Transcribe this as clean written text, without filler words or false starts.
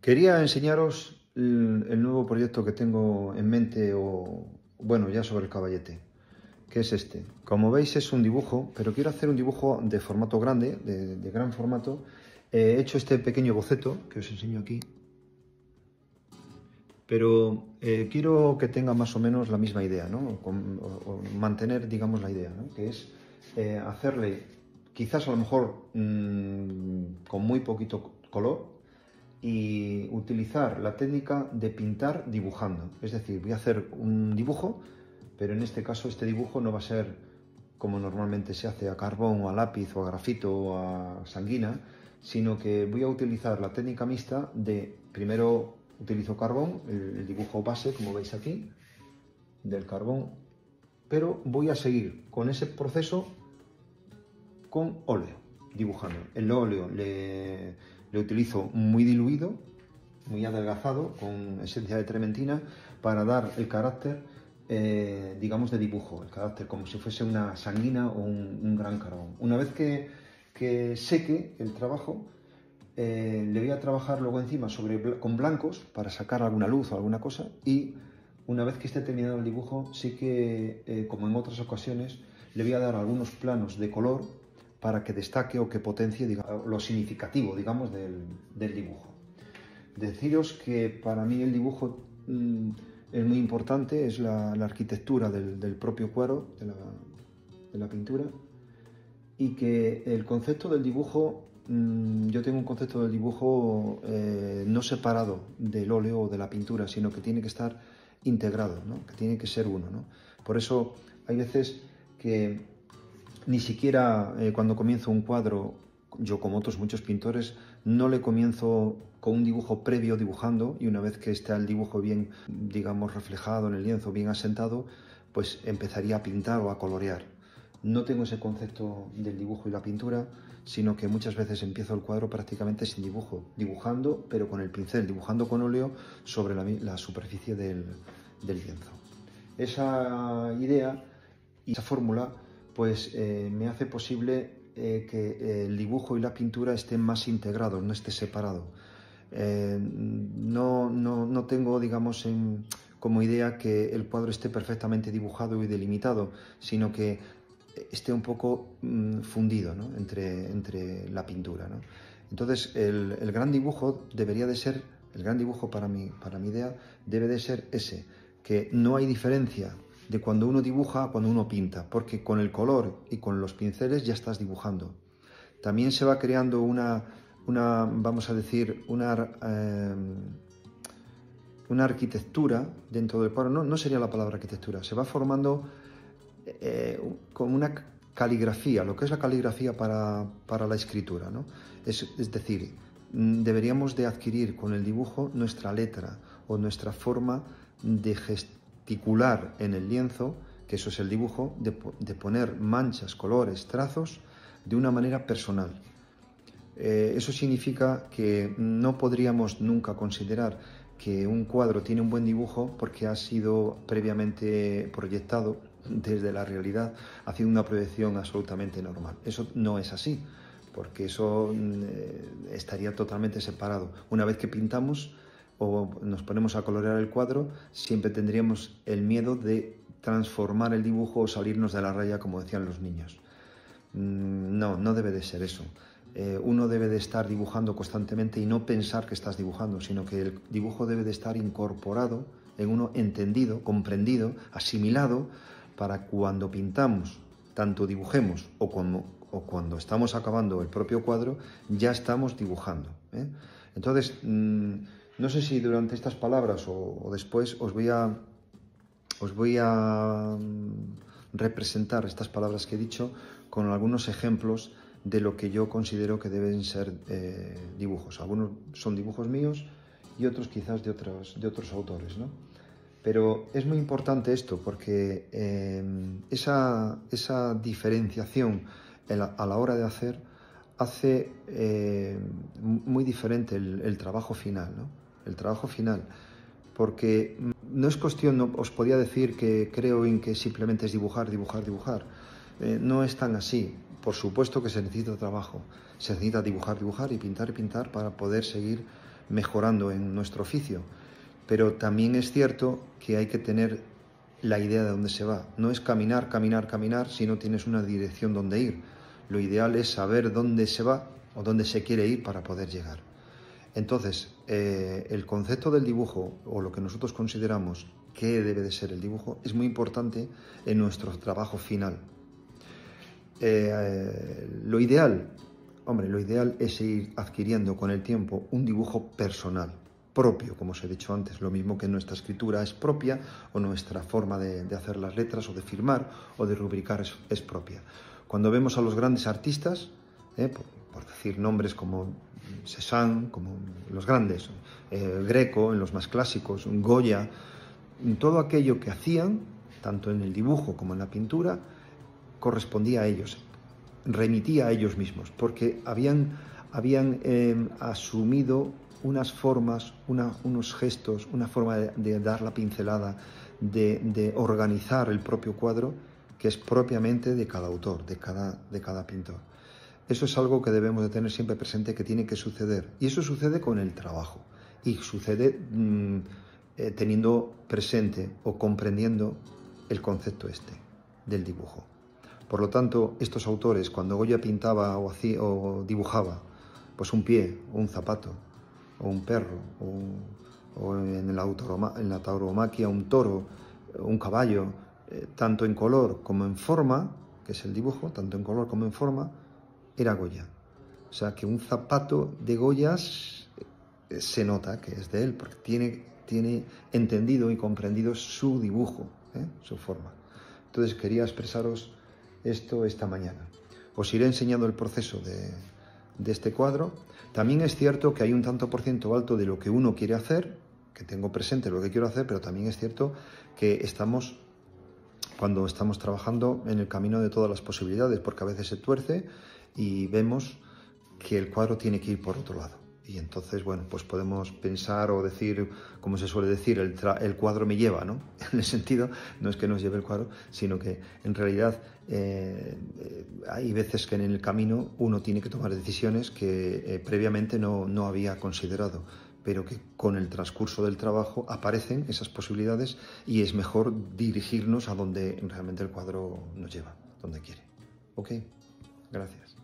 Quería enseñaros el nuevo proyecto que tengo en mente, o bueno, ya sobre el caballete, que es este. Como veis es un dibujo, pero quiero hacer un dibujo de formato grande, de gran formato. He hecho este pequeño boceto que os enseño aquí, pero quiero que tenga más o menos la misma idea, ¿no? O mantener, digamos, la idea, ¿no? Que es hacerle, quizás a lo mejor con muy poquito color, y utilizar la técnica de pintar dibujando. Es decir, voy a hacer un dibujo, pero en este caso este dibujo no va a ser como normalmente se hace a carbón o a lápiz o a grafito o a sanguina, sino que voy a utilizar la técnica mixta de, primero utilizo carbón, el dibujo base, como veis aquí, del carbón, pero voy a seguir con ese proceso con óleo, dibujando. El óleo le utilizo muy diluido, muy adelgazado, con esencia de trementina, para dar el carácter, digamos, de dibujo, el carácter como si fuese una sanguina o un gran carbón. Una vez que seque el trabajo, le voy a trabajar luego encima con blancos para sacar alguna luz o alguna cosa, y una vez que esté terminado el dibujo, sí que, como en otras ocasiones, le voy a dar algunos planos de color para que destaque o que potencie, digamos, lo significativo, digamos, del dibujo. Deciros que para mí el dibujo es muy importante, es la arquitectura del propio cuadro, de la pintura, y que el concepto del dibujo, yo tengo un concepto del dibujo no separado del óleo o de la pintura, sino que tiene que estar integrado, ¿no? Que tiene que ser uno, ¿no? Por eso hay veces que ni siquiera cuando comienzo un cuadro, yo como otros muchos pintores, no le comienzo con un dibujo previo dibujando, y una vez que está el dibujo bien, digamos, reflejado en el lienzo, bien asentado, pues empezaría a pintar o a colorear. No tengo ese concepto del dibujo y la pintura, sino que muchas veces empiezo el cuadro prácticamente sin dibujo, dibujando, pero con el pincel, dibujando con óleo sobre la superficie del lienzo. Esa idea y esa fórmula pues me hace posible que el dibujo y la pintura estén más integrados, no esté separado. No tengo, digamos, como idea que el cuadro esté perfectamente dibujado y delimitado, sino que esté un poco fundido, ¿no? entre la pintura, ¿no? Entonces el gran dibujo debería de ser, el gran dibujo para mi idea debe de ser ese, que no hay diferencia de cuando uno dibuja a cuando uno pinta, porque con el color y con los pinceles ya estás dibujando. También se va creando vamos a decir, una arquitectura dentro del cuadro. No sería la palabra arquitectura, se va formando como una caligrafía, lo que es la caligrafía para la escritura, ¿no? Es decir, deberíamos de adquirir con el dibujo nuestra letra o nuestra forma de gesticular en el lienzo, que eso es el dibujo, de poner manchas, colores, trazos de una manera personal. Eso significa que no podríamos nunca considerar que un cuadro tiene un buen dibujo porque ha sido previamente proyectado desde la realidad, haciendo una proyección absolutamente normal. Eso no es así, porque eso estaría totalmente separado. Una vez que pintamos o nos ponemos a colorear el cuadro, siempre tendríamos el miedo de transformar el dibujo o salirnos de la raya, como decían los niños. No debe de ser eso. Uno debe de estar dibujando constantemente y no pensar que estás dibujando, sino que el dibujo debe de estar incorporado en uno, entendido, comprendido, asimilado, para cuando pintamos, tanto dibujemos o cuando estamos acabando el propio cuadro, ya estamos dibujando, ¿eh? Entonces, no sé si durante estas palabras o después os voy a representar estas palabras que he dicho con algunos ejemplos de lo que yo considero que deben ser dibujos. Algunos son dibujos míos y otros quizás de otros autores, ¿no? Pero es muy importante esto porque esa diferenciación a la hora de hacer hace muy diferente el trabajo final, ¿no? El trabajo final, porque no es cuestión, no, os podía decir que creo en que simplemente es dibujar. No es tan así. Por supuesto que se necesita trabajo, se necesita dibujar y pintar para poder seguir mejorando en nuestro oficio. Pero también es cierto que hay que tener la idea de dónde se va. No es caminar, caminar, caminar si no tienes una dirección donde ir. Lo ideal es saber dónde se va o dónde se quiere ir para poder llegar. Entonces, el concepto del dibujo, o lo que nosotros consideramos que debe de ser el dibujo, es muy importante en nuestro trabajo final. Lo ideal es ir adquiriendo con el tiempo un dibujo personal, propio, como os he dicho antes, lo mismo que nuestra escritura es propia, o nuestra forma de hacer las letras, o de firmar, o de rubricar es propia. Cuando vemos a los grandes artistas, por decir nombres como Cézanne, como los grandes, Greco, en los más clásicos, Goya, todo aquello que hacían, tanto en el dibujo como en la pintura, correspondía a ellos, remitía a ellos mismos, porque habían asumido unas formas, unos gestos, una forma de dar la pincelada, de organizar el propio cuadro, que es propiamente de cada autor, de cada pintor. Eso es algo que debemos de tener siempre presente, que tiene que suceder. Y eso sucede con el trabajo. Y sucede teniendo presente o comprendiendo el concepto del dibujo. Por lo tanto, estos autores, cuando Goya pintaba o dibujaba pues un pie, o un zapato, o un perro, o en la tauromaquia un toro, un caballo, tanto en color como en forma, que es el dibujo, tanto en color como en forma, era Goya. O sea, que un zapato de Goya se nota que es de él, porque tiene entendido y comprendido su dibujo, su forma. Entonces quería expresaros esto esta mañana. Os iré enseñando el proceso de este cuadro. También es cierto que hay un tanto por ciento alto de lo que uno quiere hacer, que tengo presente lo que quiero hacer, pero también es cierto que cuando estamos trabajando en el camino de todas las posibilidades, porque a veces se tuerce y vemos que el cuadro tiene que ir por otro lado. Y entonces, bueno, pues podemos pensar o decir, como se suele decir, el cuadro me lleva, ¿no? En el sentido, no es que nos lleve el cuadro, sino que en realidad hay veces que en el camino uno tiene que tomar decisiones que previamente no había considerado, pero que con el transcurso del trabajo aparecen esas posibilidades y es mejor dirigirnos a donde realmente el cuadro nos lleva, donde quiere. ¿Ok? Gracias.